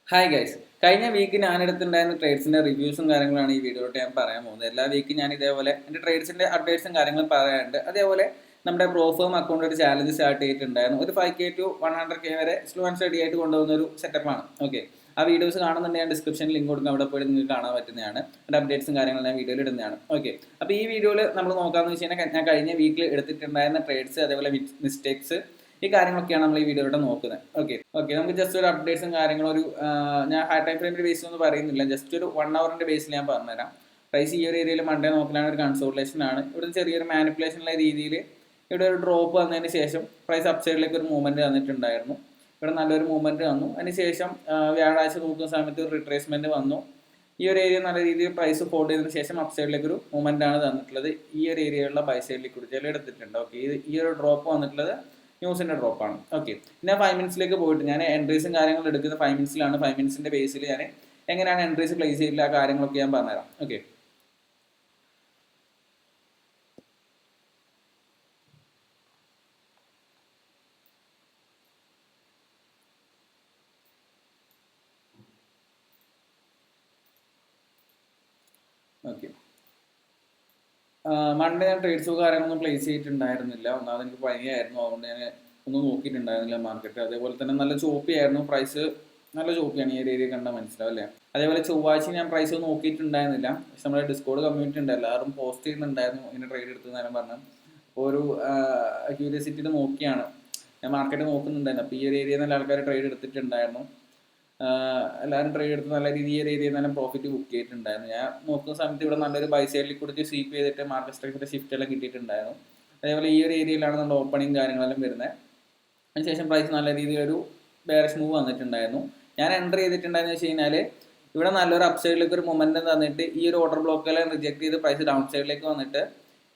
Hi guys, കഴിഞ്ഞ week ഞാനെടുത്തിട്ടുണ്ടായിരുന്ന ട്രേഡ്സിന്റെ റിവ്യൂസും കാര്യങ്ങളാണ് ഈ വീഡിയോയിലോട്ട് ഞാൻ പറയാൻ പോകുന്നത്. എല്ലാ വീക്കും ഞാൻ ഇതേപോലെ എൻ്റെ ട്രേഡ്സിന്റെ അപ്ഡേറ്റ്സും കാര്യങ്ങളും പറയാറുണ്ട്. അതേപോലെ നമ്മുടെ പ്രോഫേം അക്കൗണ്ട് ഒരു ചാലഞ്ച് സ്റ്റാർട്ട് ചെയ്തിട്ടുണ്ടായിരുന്നു. ഒരു 5K to 100K വരെ സ്ലോ ആൻഡ് സ്റ്റഡി ആയിട്ട് കൊണ്ടുപോകുന്ന ഒരു സെറ്റപ്പാണ്. ഓക്കെ, ആ വീഡിയോസ് കാണുന്നുണ്ടെങ്കിൽ ഞാൻ ഡിസ്ക്രിപ്ഷനിൽ ലിങ്ക് കൊടുക്കും, അവിടെ പോയി നിങ്ങൾക്ക് കാണാൻ പറ്റുന്നതാണ്. എൻ്റെ അപ്ഡേറ്റ്സും കാര്യങ്ങളും ഞാൻ വീഡിയോയിൽ ഇടുന്നതാണ്. ഓക്കെ, അപ്പോൾ ഈ വീഡിയോയിൽ നമ്മൾ നോക്കാമെന്ന് വെച്ച് കഴിഞ്ഞാൽ ഞാൻ കഴിഞ്ഞ വീക്കിൽ എടുത്തിട്ടുണ്ടായിരുന്ന ട്രേഡ്സ്, അതേപോലെ മിസ്റ്റേക്സ്, ഈ കാര്യങ്ങളൊക്കെയാണ് നമ്മൾ ഈ വീഡിയോയുടെ നോക്കുന്നത്. ഓക്കെ, നമുക്ക് ജസ്റ്റ് ഒരു അപ്ഡേറ്റ്സും കാര്യങ്ങളും ഞാൻ ഹൈ ടൈം ഫ്രെയിമിന്റെ ബേസിൽ ഒന്നും പറയുന്നില്ല, ജസ്റ്റ് ഒരു 1 ഹവറിന്റെ ബേസിൽ ഞാൻ പറഞ്ഞുതരാം. പ്രൈസ് ഈ ഒരു ഏരിയയിൽ മൺഡേ നോക്കലാണ്, ഒരു കൺസോൾട്ടേഷൻ ആണ്. ഇവിടെ ചെറിയൊരു മാനിപ്പുലേഷനുള്ള രീതിയിൽ ഇവിടെ ഒരു ഡ്രോപ്പ് വന്നതിന് ശേഷം പ്രൈസ് അപ്സൈഡിലേക്ക് ഒരു മൂവ്മെന്റ് തന്നിട്ടുണ്ടായിരുന്നു. ഇവിടെ നല്ലൊരു മൂവ്മെന്റ് വന്നു. അതിനുശേഷം വ്യാഴാഴ്ച നോക്കുന്ന സമയത്ത് ഒരു റിട്രേസ്മെന്റ് വന്നു. ഈ ഒരു ഏരിയ നല്ല രീതിയിൽ പ്രൈസ് ഫോൾഡ് ചെയ്തതിനു ശേഷം അപ്സൈഡിലേക്ക് ഒരു മൂവ്മെന്റ് ആണ് തന്നിട്ടുള്ളത്. ഈ ഒരു ഏരിയയിലുള്ള ബൈ സൈഡിലേക്ക് കുറിച്ച് എടുത്തിട്ടുണ്ട്. ഓക്കെ, ഈ ഒരു ഡ്രോപ്പ് വന്നിട്ടുള്ളത് ന്യൂസിന്റെ ഡ്രോപ്പാണ്. ഓക്കെ, പിന്നെ 5 മിനിറ്റ്സിലേക്ക് പോയിട്ട് ഞാൻ എൻട്രീസും കാര്യങ്ങളും എടുക്കുന്നത് 5 മിനിറ്റ്സിലാണ്. 5 മിനിറ്റ്സിന്റെ ബേസിൽ ഞാൻ എങ്ങനെയാണ് എൻട്രീസ് പ്ലേസ് ചെയ്തില്ല, ആ കാര്യങ്ങളൊക്കെ ഞാൻ പറഞ്ഞുതരാം. ഓക്കെ, ഓക്കെ, മൺഡേ ഞാൻ ട്രേഡ്സോ കാര്യങ്ങളൊന്നും പ്ലേസ് ചെയ്തിട്ടുണ്ടായിരുന്നില്ല. ഒന്നാമത് എനിക്ക് പനിയായിരുന്നു, അതുകൊണ്ട് ഞാൻ ഒന്നും നോക്കിയിട്ടുണ്ടായിരുന്നില്ല മാർക്കറ്റ്. അതേപോലെ തന്നെ നല്ല ചോപ്പി ആയിരുന്നു പ്രൈസ്, നല്ല ചോപ്പിയാണ്. ഈ ഒരു ഏരിയ കണ്ടാൽ മനസ്സിലാവും അല്ലേ. അതേപോലെ ചൊവ്വാഴ്ച ഞാൻ പ്രൈസ് നോക്കിയിട്ടുണ്ടായിരുന്നില്ല, പക്ഷെ നമ്മുടെ ഡിസ്കോഡ് കമ്മ്യൂണിറ്റി ഉണ്ട്, എല്ലാവരും പോസ്റ്റ് ചെയ്യുന്നുണ്ടായിരുന്നു ഇങ്ങനെ ട്രേഡ് എടുത്തു നേരം പറഞ്ഞു. അപ്പോൾ ഒരു ക്യൂരിയസിറ്റിയിൽ നോക്കിയാണ് ഞാൻ മാർക്കറ്റ് നോക്കുന്നുണ്ടായിരുന്നു. അപ്പോൾ ഈ ഒരു ഏരിയയിൽ നല്ല ആൾക്കാർ ട്രേഡ് എടുത്തിട്ടുണ്ടായിരുന്നു. എല്ലാവരും ട്രേഡ് എടുത്ത് നല്ല രീതിയിൽ ഏരിയയിൽ നല്ല പ്രോഫിറ്റ് ബുക്ക് ചെയ്തിട്ടുണ്ടായിരുന്നു. ഞാൻ നോക്കുന്ന സമയത്ത് ഇവിടെ നല്ലൊരു ബൈ സൈഡിൽ കൊടുത്ത് സ്വീപ്പ് ചെയ്തിട്ട് മാർക്കറ്റ് സ്ട്രക്ചറിന്റെ ഷിഫ്റ്റ് എല്ലാം കിട്ടിയിട്ടുണ്ടായിരുന്നു. അതേപോലെ ഈ ഒരു ഏരിയയിലാണ് നമ്മുടെ ഓപ്പണിംഗ് കാര്യങ്ങളെല്ലാം വരുന്നത്. അതിനുശേഷം പ്രൈസ് നല്ല രീതിയിൽ ഒരു ബെയറിഷ് മൂവ് വന്നിട്ടുണ്ടായിരുന്നു. ഞാൻ എൻ്റർ ചെയ്തിട്ടുണ്ടായെന്ന് വെച്ച് കഴിഞ്ഞാൽ ഇവിടെ നല്ലൊരു അപ് സൈഡിലേക്ക് ഒരു മൊമെന്റം തന്നിട്ട് ഈ ഒരു ഓർഡർ ബ്ലോക്കെല്ലാം റിജക്ട് ചെയ്ത് പ്രൈസ് ഡൗൺ സൈഡിലേക്ക് വന്നിട്ട്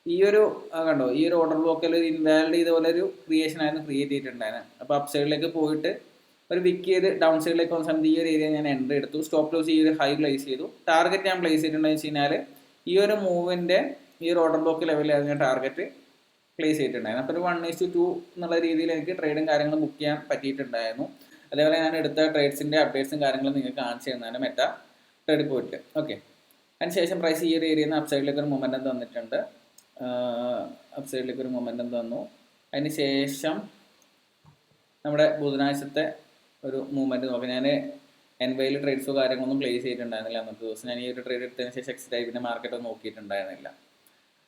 ഈ ഒരു കണ്ടോ, ഈ ഒരു ഓർഡർ ബ്ലോക്കിൽ ഒരു ഇൻവാലിഡ് ചെയ്തപോലെ ഒരു ക്രിയേഷൻ ആയിരുന്നു ക്രിയേറ്റ് ചെയ്തിട്ടുണ്ടായിരുന്നു. അപ്പോൾ അപ് സൈഡിലേക്ക് പോയിട്ട് ഒരു വിക്ക് ചെയ്ത് ഡൗൺ സൈഡിലേക്ക് വന്ന സമയത്ത് ഈ ഒരു ഏരിയ ഞാൻ എൻ്റർ എടുത്തു. സ്റ്റോപ്പ് ലോസ് ഈ ഒരു ഹൈ പ്ലേസ് ചെയ്തു. ടാർഗറ്റ് ഞാൻ പ്ലേസ് ചെയ്തിട്ടുണ്ടെന്ന് വെച്ച് കഴിഞ്ഞാൽ ഈ ഒരു മൂവിൻ്റെ ഈ ഒരു ഓർഡർ ബ്ലോക്ക് ലെവലിലായിരുന്നു ഞാൻ ടാർഗറ്റ് പ്ലേസ് ചെയ്തിട്ടുണ്ടായിരുന്നു. അപ്പോൾ ഒരു 1:2 എന്നുള്ള രീതിയിൽ എനിക്ക് ട്രേഡും കാര്യങ്ങളും ബുക്ക് ചെയ്യാൻ പറ്റിയിട്ടുണ്ടായിരുന്നു. അതേപോലെ ഞാൻ എടുത്ത ട്രേഡ്സിൻ്റെ അപ്ഡേറ്റ്സും കാര്യങ്ങളും നിങ്ങൾക്ക് കാണിച്ചു തന്നാണ് മെറ്റ ട്രേഡ് പോയിട്ട്. ഓക്കെ, അതിനുശേഷം പ്രൈസ് ഈ ഒരു ഏരിയയിൽ നിന്ന് അപ്സൈഡിലേക്ക് ഒരു മൊമെൻറ്റം തന്നിട്ടുണ്ട്. അപ്സൈഡിലേക്ക് ഒരു മൊമെൻറ്റം തന്നു. അതിന് ശേഷം നമ്മുടെ ബുധനാഴ്ചത്തെ ഒരു മൂവ്മെൻറ്റ് നോക്കാം. ഞാൻ എൻവൈയിൽ ട്രേഡ്സോ കാര്യങ്ങളൊന്നും പ്ലേസ് ചെയ്തിട്ടുണ്ടായിരുന്നില്ല അന്നത്തെ ദിവസം. ഞാൻ ഈ ഒരു ട്രേഡ് എടുത്തതിന് ശേഷം എക്സിറ്റ് ആയി, പിന്നെ മാർക്കറ്റ് നോക്കിയിട്ടുണ്ടായിരുന്നില്ല.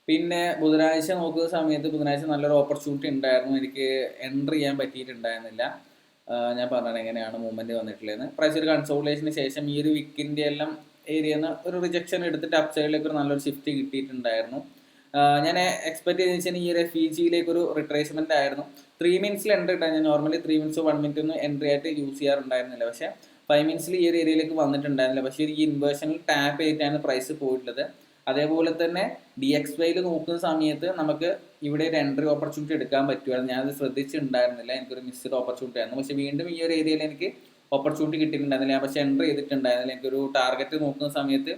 പിന്നെ ബുധനാഴ്ച നോക്കുന്ന സമയത്ത് ബുധനാഴ്ച നല്ലൊരു ഓപ്പർച്യൂണിറ്റി ഉണ്ടായിരുന്നു, എനിക്ക് എൻട്രി ചെയ്യാൻ പറ്റിയിട്ടുണ്ടായിരുന്നില്ല. ഞാൻ പറഞ്ഞത് എങ്ങനെയാണ് മൂവ്മെൻറ്റ് വന്നിട്ടുള്ളതെന്ന്. പ്രൈസ് ഒരു കൺസോൾട്ടേഷന് ശേഷം ഈ ഒരു വിക്കിൻ്റെ എല്ലാം ഏരിയയിൽ നിന്ന് ഒരു റിജക്ഷൻ എടുത്തിട്ട് അപ് സൈഡിലേക്ക് ഒരു നല്ലൊരു ഷിഫ്റ്റ് കിട്ടിയിട്ടുണ്ടായിരുന്നു. ഞാൻ എക്സ്പെക്ട് ചെയ്തെന്ന് വെച്ചാൽ ഈ ഒരു FEGയിലേക്ക് ഒരു റിട്രേസ്മെന്റ് ആയിരുന്നു. 3 മിനിറ്റ്സിൽ എൻട്രി ഇട്ടാൽ ഞാൻ നോർമലി 3 മിനിറ്റ്സ് 1 മിനിറ്റ് ഒന്നും എൻട്രി ആയിട്ട് യൂസ് ചെയ്യാറുണ്ടായിരുന്നില്ല. പക്ഷേ 5 മിനിറ്റ്സിൽ ഈ ഒരു ഏരിയയിലേക്ക് വന്നിട്ടുണ്ടായിരുന്നില്ല. പക്ഷേ ഈ ഇൻവേർഷനിൽ ടാപ്പ് ചെയ്തിട്ടാണ് പ്രൈസ് പോയിട്ടുള്ളത്. അതേപോലെ തന്നെ DXYയിൽ നോക്കുന്ന സമയത്ത് നമുക്ക് ഇവിടെ ഒരു എൻട്രി ഓപ്പർച്യൂണിറ്റി എടുക്കാൻ പറ്റുമായിരുന്നു. ഞാനത് ശ്രദ്ധിച്ചിട്ടുണ്ടായിരുന്നില്ല, എനിക്കൊരു മിസ്ഡ് ഓപ്പർച്യൂണിറ്റി ആയിരുന്നു. പക്ഷേ വീണ്ടും ഈ ഒരു ഏരിയയിൽ എനിക്ക് ഓപ്പർച്യൂണിറ്റി കിട്ടിയിട്ടുണ്ടായിരുന്നില്ല, പക്ഷേ എൻട്രി ചെയ്തിട്ടുണ്ടായിരുന്നില്ല. എനിക്കൊരു ടാർഗറ്റ് നോക്കുന്ന സമയത്ത്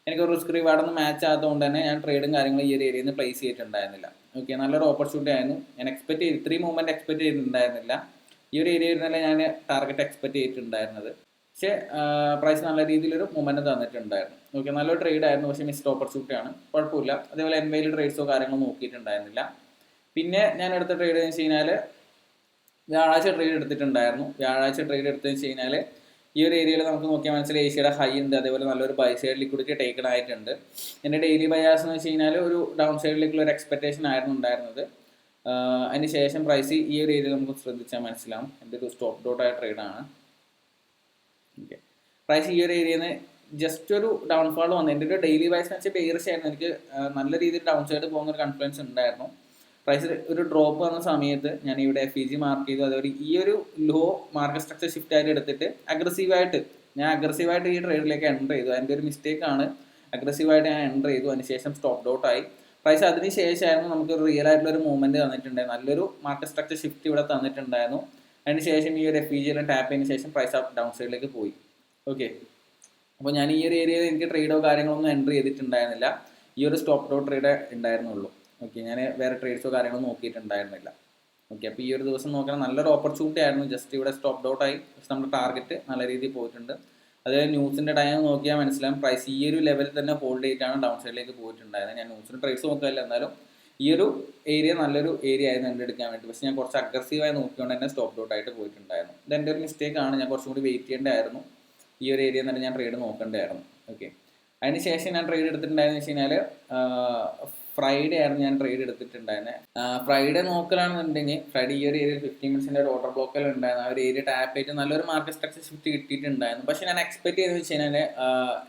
എനിക്ക് റിസ്ക് റിവാർഡൊന്നും മാച്ച് ആകാത്തതുകൊണ്ട് തന്നെ ഞാൻ ട്രേഡും കാര്യങ്ങളും ഈ ഒരു ഏരിയയിൽ നിന്ന് പ്ലേസ് ചെയ്തിട്ടുണ്ടായിരുന്നില്ല. ഓക്കെ, നല്ലൊരു ഓപ്പർച്യൂണിറ്റി ആയിരുന്നു. ഞാൻ എക്സ്പെക്ട് ചെയ്ത് ഇത്രയും മൂവ്മെന്റ് എക്സ്പെക്ട് ചെയ്തിട്ടുണ്ടായിരുന്നില്ല. ഈ ഒരു ഏരിയയിൽ നിന്നല്ല ഞാൻ ടാർഗറ്റ് എക്സ്പെക്ട് ചെയ്തിട്ടുണ്ടായിരുന്നത്. പക്ഷേ പ്രൈസ് നല്ല രീതിയിലൊരു മൂവ്മെന്റ് തന്നിട്ടുണ്ടായിരുന്നു. ഓക്കെ, നല്ലൊരു ട്രേഡ് ആയിരുന്നു, പക്ഷേ മിസ്ഡ് ഓപ്പർച്യൂണിറ്റി ആണ്, കുഴപ്പമില്ല. അതേപോലെ എൻവൈയിൽ ട്രേഡ്സോ കാര്യങ്ങളോ നോക്കിയിട്ടുണ്ടായിരുന്നില്ല. പിന്നെ ഞാൻ എടുത്ത ട്രേഡ് എന്ന് വെച്ച് കഴിഞ്ഞാൽ വ്യാഴാഴ്ച ട്രേഡ് എടുത്തിട്ടുണ്ടായിരുന്നു. വ്യാഴാഴ്ച ട്രേഡ് എടുത്തതെന്ന് വെച്ച് കഴിഞ്ഞാൽ ഈ ഒരു ഏരിയയിൽ നമുക്ക് നോക്കിയാൽ മനസ്സിലായി ഏഷ്യയുടെ ഹൈ ഉണ്ട്, അതേപോലെ നല്ലൊരു ബൈ സൈഡ് ലിക്വിഡിറ്റി ടേക്കൺ ആയിട്ടുണ്ട്. എൻ്റെ ഡെയിലി ബയാസ് എന്ന് വെച്ച് കഴിഞ്ഞാൽ ഒരു ഡൗൺ സൈഡിലേക്കുള്ള ഒരു എക്സ്പെക്ടേഷൻ ആയിരുന്നു ഉണ്ടായിരുന്നത്. അതിന് ശേഷം പ്രൈസ് ഈ ഒരു ഏരിയയിൽ നമുക്ക് ശ്രദ്ധിച്ചാൽ മനസ്സിലാവും. എൻ്റെ ഒരു സ്റ്റോപ്പ് ഡോട്ട് ആയ ട്രേഡാണ്. ഓക്കെ, പ്രൈസ് ഈ ഒരു ഏരിയയിൽ നിന്ന് ജസ്റ്റ് ഒരു ഡൗൺഫാൾ വന്നു. എൻ്റെ ഒരു ഡെയിലി ബൈസ് എന്ന് വെച്ചാൽ ബെയറിഷ് ആയിരുന്നു. എനിക്ക് നല്ല രീതിയിൽ ഡൗൺ സൈഡ് പോകുന്ന ഒരു കോൺഫിഡൻസ് ഉണ്ടായിരുന്നു. പ്രൈസിൽ ഒരു ഡ്രോപ്പ് വന്ന സമയത്ത് ഞാൻ ഇവിടെ FEG മാർക്ക് ചെയ്തു. അതേപോലെ ഈ ഒരു ലോ മാർക്കറ്റ് സ്ട്രക്ചർ ഷിഫ്റ്റ് ആയിട്ട് എടുത്തിട്ട് ഞാൻ അഗ്രസീവായിട്ട് ഈ ട്രേഡിലേക്ക് എൻ്റർ ചെയ്തു. അതിൻ്റെ ഒരു മിസ്റ്റേക്ക് ആണ്. അഗ്രസീവായിട്ട് ഞാൻ എൻ്റർ ചെയ്തു. അതിനുശേഷം സ്റ്റോപ്പ് ഡൗട്ട് ആയി. പ്രൈസ് അതിന് ശേഷമായിരുന്നു നമുക്ക് ഒരു റിയൽ ആയിട്ടുള്ള ഒരു മൂവ്മെന്റ് തന്നിട്ടുണ്ടായിരുന്നു. നല്ലൊരു മാർക്കറ്റ് സ്ട്രക്ചർ ഷിഫ്റ്റ് ഇവിടെ തന്നിട്ടുണ്ടായിരുന്നു. അതിന് ശേഷം ഈ ഒരു FEG എല്ലാം ടാപ്പ് ചെയ്തതിന് ശേഷം പ്രൈസ് ഡൗൺ സൈഡിലേക്ക് പോയി. ഓക്കെ, അപ്പോൾ ഞാൻ ഈ ഒരു ഏരിയയിൽ എനിക്ക് ട്രേഡോ കാര്യങ്ങളൊന്നും എൻ്റർ ചെയ്തിട്ടുണ്ടായിരുന്നില്ല. ഈ ഒരു സ്റ്റോപ്പ് ഡൗട്ട് ട്രേഡ് ഉണ്ടായിരുന്നുള്ളൂ. ഓക്കെ, ഞാൻ വേറെ ട്രേഡ്സോ കാര്യങ്ങളോ നോക്കിയിട്ടുണ്ടായിരുന്നില്ല. ഓക്കെ, അപ്പോൾ ഈ ഒരു ദിവസം നോക്കണം നല്ലൊരു ഓപ്പർച്യൂണിറ്റി ആയിരുന്നു. ജസ്റ്റ് ഇവിടെ സ്റ്റോപ്പ് ഔട്ട് ആയി, പക്ഷെ നമ്മുടെ ടാർഗറ്റ് നല്ല രീതിയിൽ പോയിട്ടുണ്ട്. അതായത് ന്യൂസിൻ്റെ ടൈം നോക്കിയാൽ മനസ്സിലാവും പ്രൈസ് ഈ ഒരു ലെവലിൽ തന്നെ ഹോൾഡ് ചെയ്തിട്ടാണ് ഡൗൺ സൈഡിലേക്ക് പോയിട്ടുണ്ടായിരുന്നത്. ഞാൻ ന്യൂസിന് ട്രേഡ്സ് നോക്കില്ല, എന്നാലും ഈ ഒരു ഏരിയ നല്ലൊരു ഏരിയ ആയിരുന്നു എൻ്റെ എടുക്കാൻ വേണ്ടി. പക്ഷേ ഞാൻ കുറച്ച് അഗ്രസീവായി നോക്കിക്കൊണ്ട് തന്നെ സ്റ്റോപ്പ് ഔട്ട് ആയിട്ട് പോയിട്ടുണ്ടായിരുന്നു. ഇത് എൻ്റെ ഒരു മിസ്റ്റേക്കാണ്. ഞാൻ കുറച്ചും കൂടി വെയിറ്റ് ചെയ്യേണ്ടതായിരുന്നു. ഈ ഒരു ഏരിയ തന്നെ ഞാൻ ട്രേഡ് നോക്കേണ്ടതായിരുന്നു. ഓക്കെ, അതിന് ശേഷം ഞാൻ ട്രേഡ് എടുത്തിട്ടുണ്ടായെന്ന് വെച്ച് കഴിഞ്ഞാൽ ഫ്രൈഡേ ആയിരുന്നു ഞാൻ ട്രേഡ് എടുത്തിട്ടുണ്ടായിരുന്നത്. ഫ്രൈഡേ നോക്കലാണെന്നുണ്ടെങ്കിൽ ഫ്രൈഡേ ഈ ഒരു ഏരിയയിൽ 15 മിനിറ്റ്സിൻ്റെ ഒരു ഓർഡർ ബ്ലോക്കിൽ ഉണ്ടായിരുന്നു. ആ ഒരു ഏരിയ ടാപ്പ് ചെയ്ത് നല്ലൊരു മാർക്കറ്റ് സ്ട്രക്ചർ ഷിഫ്റ്റ് കിട്ടിയിട്ടുണ്ടായിരുന്നു. പക്ഷേ ഞാൻ എക്സ്പെക്ട് ചെയ്തെന്ന് വെച്ച് കഴിഞ്ഞാൽ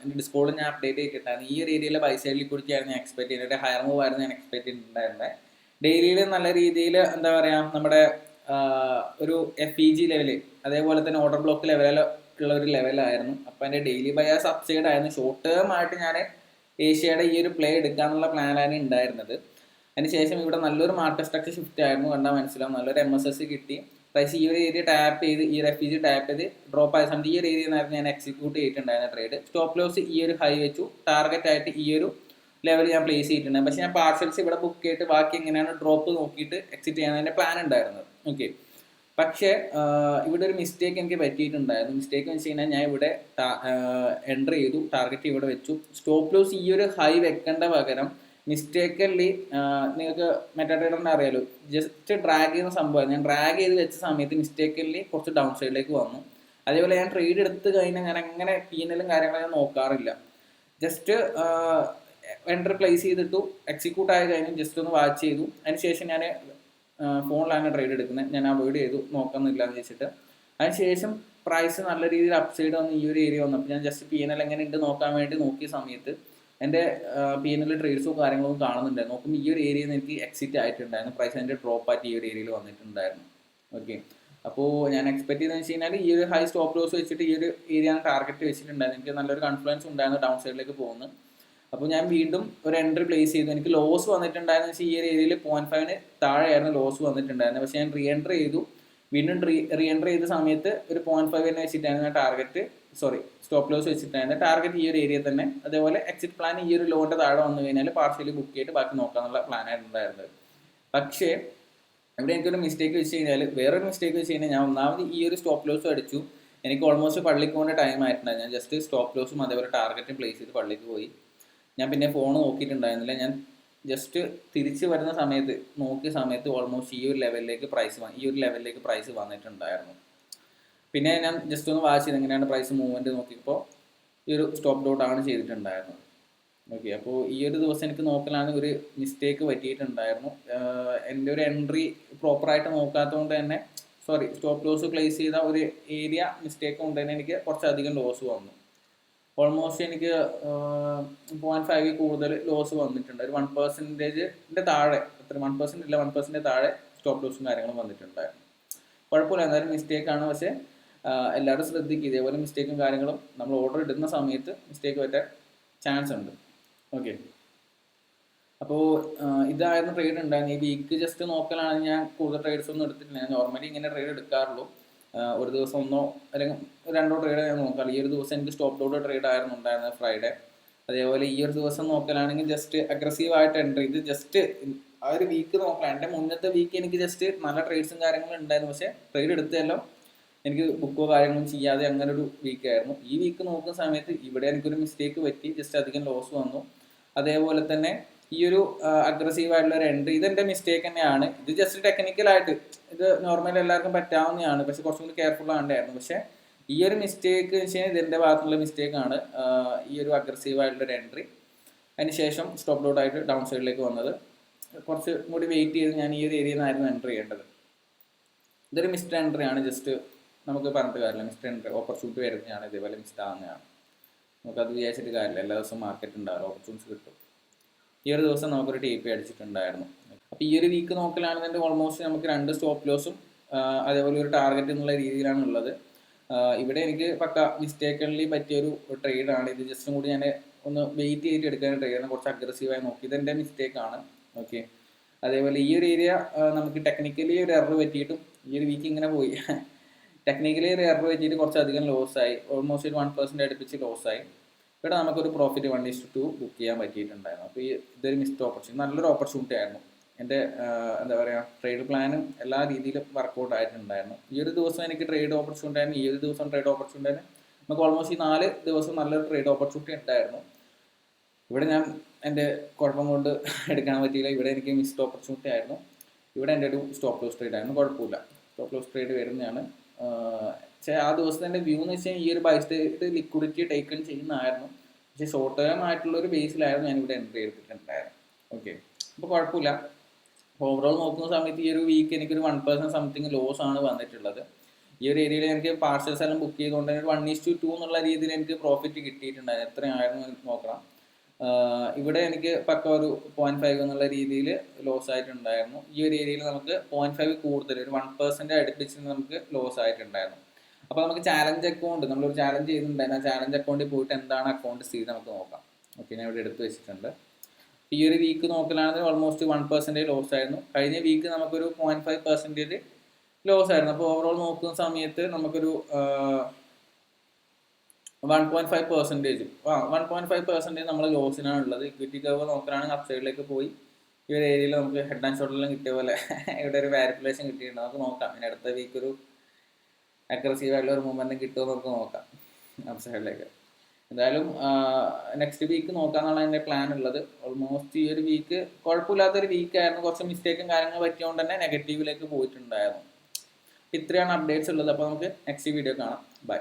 എൻ്റെ ഡിസ്കോഡിൽ ഞാൻ അപ്ഡേറ്റ് ചെയ്തിട്ടുണ്ടായിരുന്നു. ഈ ഒരു ഏരിയയിലെ ബൈ സൈഡിൽ കുറിച്ചായിരുന്നു ഞാൻ എക്സ്പെക്ട് ചെയ്യുന്നത്. ഹയർ മൂവ് ആയിരുന്നു ഞാൻ എക്സ്പെക്ട് ചെയ്തിട്ടുണ്ടായിരുന്നത്. ഡെയിലിയിൽ നല്ല രീതിയിൽ എന്താ പറയുക, നമ്മുടെ ഒരു FEG ലെവല്, അതേപോലെ തന്നെ ഓർഡർ ബ്ലോക്ക് ലെവലുള്ള ഒരു ലെവലായിരുന്നു. അപ്പോൾ എൻ്റെ ഡെയിലി ബയാസ് അപ്സൈഡ് ആയിരുന്നു. ഷോർട്ട് ടേം ആയിട്ട് ഞാൻ ഏഷ്യയുടെ ഈ ഒരു പ്ലേ എടുക്കാനുള്ള പ്ലാനാണ് ഉണ്ടായിരുന്നത്. അതിനുശേഷം ഇവിടെ നല്ലൊരു മാർക്കറ്റ് സ്ട്രക്ചർ ഷിഫ്റ്റ് ആയിരുന്നു, കണ്ടാൽ മനസ്സിലാവും. നല്ലൊരു MSS കിട്ടി. പ്രൈസ് ഈ ഒരു ഏരിയ ടാപ്പ് ചെയ്ത് ഈ FEG ടാപ്പ് ചെയ്ത് ഡ്രോപ്പ് ആയ സമയത്ത് ഈ ഒരു ഏരിയ ആയിരുന്നു ഞാൻ എക്സിക്യൂട്ട് ചെയ്തിട്ടുണ്ടായിരുന്ന ട്രേഡ്. സ്റ്റോപ്പ് ലോസ് ഈ ഒരു ഹൈ വെച്ചു, ടാർഗറ്റ് ആയിട്ട് ഈ ഒരു ലെവൽ ഞാൻ പ്ലേസ് ചെയ്തിട്ടുണ്ടായിരുന്നു. പക്ഷേ ഞാൻ പാർഷ്യൽസ് ഇവിടെ ബുക്ക് ചെയ്തിട്ട് ബാക്കി എങ്ങനെയാണ് ഡ്രോപ്പ് നോക്കിയിട്ട് എക്സിറ്റ് ചെയ്യാൻ എൻ്റെ പ്ലാൻ ഉണ്ടായിരുന്നത്. ഓക്കെ, പക്ഷേ ഇവിടെ ഒരു മിസ്റ്റേക്ക് എനിക്ക് പറ്റിയിട്ടുണ്ടായിരുന്നു. മിസ്റ്റേക്ക് എന്ന് വെച്ച് കഴിഞ്ഞാൽ ഞാൻ ഇവിടെ എൻ്റർ ചെയ്തു, ടാർഗറ്റ് ഇവിടെ വെച്ചു. സ്റ്റോപ്പ് ലോസ് ഈ ഒരു ഹൈ വെക്കേണ്ട പകരം മിസ്റ്റേക്കലി, നിങ്ങൾക്ക് മെറ്റാട്രേഡറിനെ അറിയാലോ, ജസ്റ്റ് ഡ്രാഗ് ചെയ്യുന്ന സംഭവം. ഞാൻ ഡ്രാഗ് ചെയ്ത് വെച്ച സമയത്ത് മിസ്റ്റേക്കലി കുറച്ച് ഡൗൺ സൈഡിലേക്ക് വന്നു. അതേപോലെ ഞാൻ ട്രേഡ് എടുത്ത് കഴിഞ്ഞാൽ ഞാൻ അങ്ങനെ പീനലും കാര്യങ്ങളും ഞാൻ നോക്കാറില്ല. ജസ്റ്റ് എൻ്റർ പ്ലേസ് ചെയ്തിട്ടു, എക്സിക്യൂട്ട് ആയി കഴിഞ്ഞ് ജസ്റ്റ് ഒന്ന് വാച്ച് ചെയ്തു. അതിനുശേഷം ഞാൻ ഫോണിലാണ് ട്രേഡ് എടുക്കുന്നത്. ഞാൻ അവോയ്ഡ് ചെയ്തു, നോക്കുന്നില്ല എന്ന് വെച്ചിട്ട്. അതിനുശേഷം പ്രൈസ് നല്ല രീതിയിൽ അപ്സൈഡ് വന്ന് ഈ ഒരു ഏരിയ വന്നപ്പോൾ ഞാൻ ജസ്റ്റ് PNL എങ്ങനെ ഉണ്ട് നോക്കാൻ വേണ്ടി നോക്കിയ സമയത്ത് എൻ്റെ PNL ട്രേഡ്സും കാര്യങ്ങളൊന്നും കാണുന്നുണ്ടായിരുന്നു. നോക്കുമ്പോൾ ഈ ഒരു ഏരിയയിൽ നിന്ന് എനിക്ക് എക്സിറ്റ് ആയിട്ടുണ്ടായിരുന്നു. പ്രൈസ് എൻ്റെ ഡ്രോപ്പ് ആയിട്ട് ഈ ഒരു ഏരിയയിൽ വന്നിട്ടുണ്ടായിരുന്നു. ഓക്കെ, അപ്പോൾ ഞാൻ എക്സ്പെക്ട് ചെയ്തതെന്ന് വെച്ച് കഴിഞ്ഞാൽ ഈ ഒരു ഹൈ സ്റ്റോപ്പ് ലോസ് വെച്ചിട്ട് ഈ ഒരു ഏരിയയാണ് ടാർഗറ്റ് വെച്ചിട്ടുണ്ടായിരുന്നു. എനിക്ക് നല്ലൊരു കോൺഫിഡൻസ് ഉണ്ടായിരുന്നു ഡൗൺ സൈഡിലേക്ക് പോകുന്നത്. അപ്പോൾ ഞാൻ വീണ്ടും ഒരു എൻട്രി പ്ലേസ് ചെയ്തു. എനിക്ക് ലോസ് വന്നിട്ടുണ്ടായിരുന്നു വെച്ചാൽ ഈ ഒരു ഏരിയയിൽ 0.5 താഴെയായിരുന്നു ലോസ് വന്നിട്ടുണ്ടായിരുന്നത്. പക്ഷേ ഞാൻ റീ എൻട്രി ചെയ്തു. വീണ്ടും റീ എൻട്രി ചെയ്ത സമയത്ത് ഒരു 0.5 വെച്ചിട്ടായിരുന്നു ടാർഗറ്റ്, സ്റ്റോപ്പ് ലോസ് വെച്ചിട്ടായിരുന്നു ടാർഗറ്റ് ഈ ഒരു ഏരിയ തന്നെ. അതേപോലെ എക്സിറ്റ് പ്ലാൻ ഈ ഒരു ലോണിൻ്റെ താഴെ വന്നു കഴിഞ്ഞാൽ പാർഷ്യലി ബുക്ക് ചെയ്തിട്ട് ബാക്കി നോക്കാനുള്ള പ്ലാനായിരുന്നു ഉണ്ടായിരുന്നത്. പക്ഷേ ഇവിടെ എനിക്കൊരു മിസ്റ്റേക്ക് വെച്ച് കഴിഞ്ഞാൽ, വേറൊരു മിസ്റ്റേക്ക് വെച്ച് കഴിഞ്ഞാൽ, ഞാൻ ഒന്നാമത് ഈ ഒരു സ്റ്റോപ്പ് ലോസും അടിച്ചു. എനിക്ക് ഓൾമോസ്റ്റ് പള്ളിക്ക് പോകേണ്ട ടൈം ആയിട്ടുണ്ടായിരുന്നു. ഞാൻ ജസ്റ്റ് സ്റ്റോപ്പ് ലോസും അതേപോലെ ടാർഗറ്റും പ്ലേസ് ചെയ്ത് പള്ളിക്ക് പോയി. ഞാൻ പിന്നെ ഫോൺ നോക്കിയിട്ടുണ്ടായിരുന്നില്ല. ഞാൻ ജസ്റ്റ് തിരിച്ച് വരുന്ന സമയത്ത് നോക്കിയ സമയത്ത് ഓൾമോസ്റ്റ് ഈ ഒരു ലെവലിലേക്ക് പ്രൈസ് വന്നിട്ടുണ്ടായിരുന്നു. പിന്നെ ഞാൻ ജസ്റ്റ് ഒന്ന് വാച്ച് ചെയ്ത് എങ്ങനെയാണ് പ്രൈസ് മൂവ്മെൻറ്റ് നോക്കിയപ്പോൾ ഈ ഒരു സ്റ്റോപ്പ് ഔട്ട് ആണ് ചെയ്തിട്ടുണ്ടായിരുന്നത്. ഓക്കെ, അപ്പോൾ ഈ ഒരു ദിവസം എനിക്ക് നോക്കലാണ് ഒരു മിസ്റ്റേക്ക് പറ്റിയിട്ടുണ്ടായിരുന്നു. എൻ്റെ ഒരു എൻട്രി പ്രോപ്പറായിട്ട് നോക്കാത്തതുകൊണ്ട് തന്നെ, സ്റ്റോപ്പ് ലോസ് പ്ലേസ് ചെയ്ത ഒരു ഏരിയ മിസ്റ്റേക്ക് കൊണ്ട് തന്നെ എനിക്ക് കുറച്ചധികം ലോസ് വന്നു. ഓൾമോസ്റ്റ് എനിക്ക് 0.5 കൂടുതൽ ലോസ് വന്നിട്ടുണ്ട്. ഒരു 1% താഴെ, 1% താഴെ സ്റ്റോപ്പ് ലോസും കാര്യങ്ങളും വന്നിട്ടുണ്ടായിരുന്നു. കുഴപ്പമില്ല, എന്തായാലും മിസ്റ്റേക്കാണ്. പക്ഷേ എല്ലാവരും ശ്രദ്ധിക്കുക, ഇതേപോലെ മിസ്റ്റേക്കും കാര്യങ്ങളും നമ്മൾ ഓർഡർ ഇടുന്ന സമയത്ത് മിസ്റ്റേക്ക് പറ്റാൻ ചാൻസ് ഉണ്ട്. ഓക്കെ, അപ്പോൾ ഇതായിരുന്നു ട്രേഡ് ഉണ്ടായിരുന്നു. ഈ വീക്ക് ജസ്റ്റ് നോക്കലാണെങ്കിൽ ഞാൻ കൂടുതൽ ട്രേഡ്സ് ഒന്നും എടുത്തിട്ടില്ല. ഞാൻ നോർമലി ഇങ്ങനെ ട്രേഡ് എടുക്കാറുള്ളൂ. ഒരു ദിവസം ഒന്നോ അല്ലെങ്കിൽ 2 ട്രേഡ് ഞാൻ നോക്കാം. ഈ ഒരു ദിവസം എനിക്ക് സ്റ്റോപ്പ് ഔട്ട് ട്രേഡ് ആയിരുന്നു ഉണ്ടായിരുന്നത് ഫ്രൈഡേ. അതേപോലെ ഈ ഒരു ദിവസം നോക്കലാണെങ്കിൽ ജസ്റ്റ് അഗ്രസീവായിട്ട് എൻട്രി, ഇത് ജസ്റ്റ് ആ ഒരു വീക്ക് നോക്കാം. എൻ്റെ മുന്നത്തെ വീക്ക് എനിക്ക് ജസ്റ്റ് നല്ല ട്രേഡ്സും കാര്യങ്ങളും ഉണ്ടായിരുന്നു. പക്ഷേ ട്രേഡ് എടുത്തതെല്ലാം എനിക്ക് ബുക്കോ കാര്യങ്ങളും ചെയ്യാതെ അങ്ങനെ ഒരു വീക്കായിരുന്നു. ഈ വീക്ക് നോക്കുന്ന സമയത്ത് ഇവിടെ എനിക്കൊരു മിസ്റ്റേക്ക് പറ്റി, ജസ്റ്റ് അധികം ലോസ് വന്നു. അതേപോലെ തന്നെ ഈ ഒരു അഗ്രസീവായിട്ടുള്ള ഒരു എൻട്രി, ഇതെൻ്റെ മിസ്റ്റേക്ക് തന്നെയാണ്. ഇത് ജസ്റ്റ് ടെക്നിക്കലായിട്ട് ഇത് നോർമലി എല്ലാവർക്കും പറ്റാവുന്നതാണ്, പക്ഷെ കുറച്ചും കൂടി കെയർഫുൾ ആണ്ടായിരുന്നു. പക്ഷേ ഈ ഒരു മിസ്റ്റേക്ക് വെച്ച് കഴിഞ്ഞാൽ ഇതിൻ്റെ ഭാഗത്തുള്ള മിസ്റ്റേക്കാണ്, ഈ ഒരു അഗ്രസീവായിട്ടുള്ളൊരു എൻട്രി. അതിനുശേഷം സ്റ്റോപ്പ് ഔട്ട് ആയിട്ട് ഡൗൺ സൈഡിലേക്ക് വന്നത്. കുറച്ച് കൂടി വെയിറ്റ് ചെയ്ത് ഞാൻ ഈ ഒരു ഏരിയയിൽ നിന്നായിരുന്നു എൻട്രി ചെയ്യേണ്ടത്. ഇതൊരു മിസ്റ്റർ എൻട്രി ആണ്. ജസ്റ്റ് നമുക്ക് പറഞ്ഞിട്ട് കാര്യമില്ല, മിസ്റ്റർ എൻട്രി ഓപ്പർച്യൂണിറ്റി വരുന്നതാണ്, ഇതേപോലെ മിസ്റ്റർ ആവുന്നതാണ്. നമുക്കത് വിചാരിച്ചിട്ട് കാര്യമില്ല. എല്ലാ ദിവസവും മാർക്കറ്റ് ഉണ്ടാവും, ഓപ്പർച്യൂണിറ്റി കിട്ടും. ഈ ഒരു ദിവസം നമുക്കൊരു TP അടിച്ചിട്ടുണ്ടായിരുന്നു. അപ്പോൾ ഈ ഒരു വീക്ക് നോക്കലാണെന്നുണ്ടെങ്കിൽ ഓൾമോസ്റ്റ് നമുക്ക് 2 സ്റ്റോപ്പ് ലോസും അതേപോലെ ഒരു ടാർഗറ്റ് എന്നുള്ള രീതിയിലാണ് ഉള്ളത്. ഇവിടെ എനിക്ക് പക്ക മിസ്റ്റേക്കലി പറ്റിയൊരു ട്രേഡാണ് ഇത്. ജസ്റ്റും കൂടി ഞാൻ ഒന്ന് വെയിറ്റ് ചെയ്തിട്ട് എടുക്കാൻ ട്രേഡാണ്, കുറച്ച് അഗ്രസീവായി നോക്കി. ഇതെൻ്റെ മിസ്റ്റേക്കാണ്. ഓക്കെ, അതേപോലെ ഈ ഒരു ഏരിയ നമുക്ക് ടെക്നിക്കലി ഒരു എറർ പറ്റിയിട്ടും ഈ ഒരു വീക്ക് ഇങ്ങനെ പോയി. ടെക്നിക്കലി ഒരു എറർ പറ്റിയിട്ട് കുറച്ചധികം ലോസായി, ഓൾമോസ്റ്റ് ഒരു 1% അടുപ്പിച്ച് ലോസായി. ഇവിടെ നമുക്കൊരു പ്രോഫിറ്റ് 1:2 ബുക്ക് ചെയ്യാൻ പറ്റിയിട്ടുണ്ടായിരുന്നു. അപ്പോൾ ഇതൊരു മിസ്ഡ് ഓപ്പർച്യൂണിറ്റി, നല്ലൊരു ഓപ്പർച്യൂണിറ്റി ആയിരുന്നു. എൻ്റെ എന്താ പറയുക ട്രേഡ് പ്ലാനും എല്ലാ രീതിയിലും വർക്കൗട്ട് ആയിട്ടുണ്ടായിരുന്നു. ഈ ഒരു ദിവസം എനിക്ക് ട്രേഡ് ഓപ്പർച്യൂണിറ്റി ആയിരുന്നു, ഈ ഒരു ദിവസം ട്രേഡ് ഓപ്പർച്യൂണിറ്റി ആയിരുന്നു. നമുക്ക് ഓൾമോസ്റ്റ് ഈ 4 ദിവസം നല്ലൊരു ട്രേഡ് ഓപ്പർച്യൂണിറ്റി ഉണ്ടായിരുന്നു. ഇവിടെ ഞാൻ എൻ്റെ കുഴപ്പം കൊണ്ട് എടുക്കാൻ പറ്റിയില്ല. ഇവിടെ എനിക്ക് മിസ്ഡ് ഓപ്പർച്യൂണിറ്റി ആയിരുന്നു. ഇവിടെ എൻ്റെ ഒരു സ്റ്റോപ്പ് ലോസ് ട്രേഡ് ആയിരുന്നു, കുഴപ്പമില്ല. സ്റ്റോപ്പ് ലോസ് ട്രേഡ് വരുന്നതാണ്. പക്ഷേ ആ ദിവസത്തെ വ്യൂ എന്ന് വെച്ചാൽ ഈ ഒരു ബൈ സ്റ്റേറ്റ് ലിക്വിഡിറ്റി ടേക്കൺ ചെയ്യുന്നതായിരുന്നു. പക്ഷേ ഷോർട്ട് ടേം ആയിട്ടുള്ള ഒരു ബേസിലായിരുന്നു ഞാനിവിടെ എൻട്രി എടുത്തിട്ടുണ്ടായിരുന്നു. ഓക്കെ, അപ്പോൾ കുഴപ്പമില്ല. ഓവറോൾ നോക്കുന്ന സമയത്ത് ഈ ഒരു വീക്ക് എനിക്കൊരു 1% സംതിങ് ലോസ് ആണ് വന്നിട്ടുള്ളത്. ഈ ഒരു ഏരിയയിൽ എനിക്ക് പാർസൽസ് എല്ലാം ബുക്ക് ചെയ്തുകൊണ്ട് തന്നെ 1:2 എന്നുള്ള രീതിയിൽ എനിക്ക് പ്രോഫിറ്റ് കിട്ടിയിട്ടുണ്ടായിരുന്നു. എത്രയായിരുന്നു നോക്കണം. ഇവിടെ എനിക്ക് പക്ക ഒരു 0.5 എന്നുള്ള രീതിയിൽ ലോസ് ആയിട്ടുണ്ടായിരുന്നു. ഈ ഒരു ഏരിയയിൽ നമുക്ക് 0.5 കൂടുതൽ ഒരു 1% അടുപ്പിച്ച് നമുക്ക് ലോസ് ആയിട്ടുണ്ടായിരുന്നു. അപ്പോൾ നമുക്ക് ചാലഞ്ച് അക്കൗണ്ട് നമ്മളൊരു ചാലഞ്ച് ചെയ്തിട്ടുണ്ടായിരുന്നു. ആ ചാലഞ്ച് അക്കൗണ്ടിൽ പോയിട്ട് എന്താണ് അക്കൗണ്ട് സ്ഥിതി നമുക്ക് നോക്കാം. ഓക്കെ, ഞാൻ ഇവിടെ എടുത്ത് വെച്ചിട്ടുണ്ട്. ഈ ഒരു വീക്ക് നോക്കലാണെങ്കിൽ ഓൾമോസ്റ്റ് 1% ലോസ് ആയിരുന്നു. കഴിഞ്ഞ വീക്ക് നമുക്കൊരു 0.5% ലോസ് ആയിരുന്നു. അപ്പോൾ ഓവറോൾ നോക്കുന്ന സമയത്ത് നമുക്കൊരു 1.5% നമ്മൾ ലോസിനാണ് ഉള്ളത്. ഇക്വിറ്റി കർവ് നോക്കുകയാണെങ്കിൽ അപ് സൈഡിലേക്ക് പോയി ഈ ഒരു ഏരിയയിൽ നമുക്ക് ഹെഡ് ആൻഡ് ഷോൾഡറിലും കിട്ടിയ പോലെ ഇവിടെ ഒരു വാരിക്കുലേഷൻ കിട്ടിയിട്ടുണ്ട്. നമുക്ക് നോക്കാം ഇനി അടുത്ത വീക്ക് ഒരു അഗ്രസീവ് ആയിട്ടുള്ള ഒരു മൂവ്മെൻറ്റും കിട്ടുമോ നമുക്ക് നോക്കാം അപ് സൈഡിലേക്ക്. എന്തായാലും നെക്സ്റ്റ് വീക്ക് നോക്കാന്നാണ് എൻ്റെ പ്ലാൻ ഉള്ളത്. ഓൾമോസ്റ്റ് ഈ ഒരു വീക്ക് കുഴപ്പമില്ലാത്തൊരു വീക്കായിരുന്നു. കുറച്ച് മിസ്റ്റേക്കും കാര്യങ്ങൾ പറ്റിയതുകൊണ്ട് തന്നെ നെഗറ്റീവിലേക്ക് പോയിട്ടുണ്ടായിരുന്നു. ഇത്രയാണ് അപ്ഡേറ്റ്സ് ഉള്ളത്. അപ്പോൾ നമുക്ക് നെക്സ്റ്റ് വീഡിയോ കാണാം. ബൈ.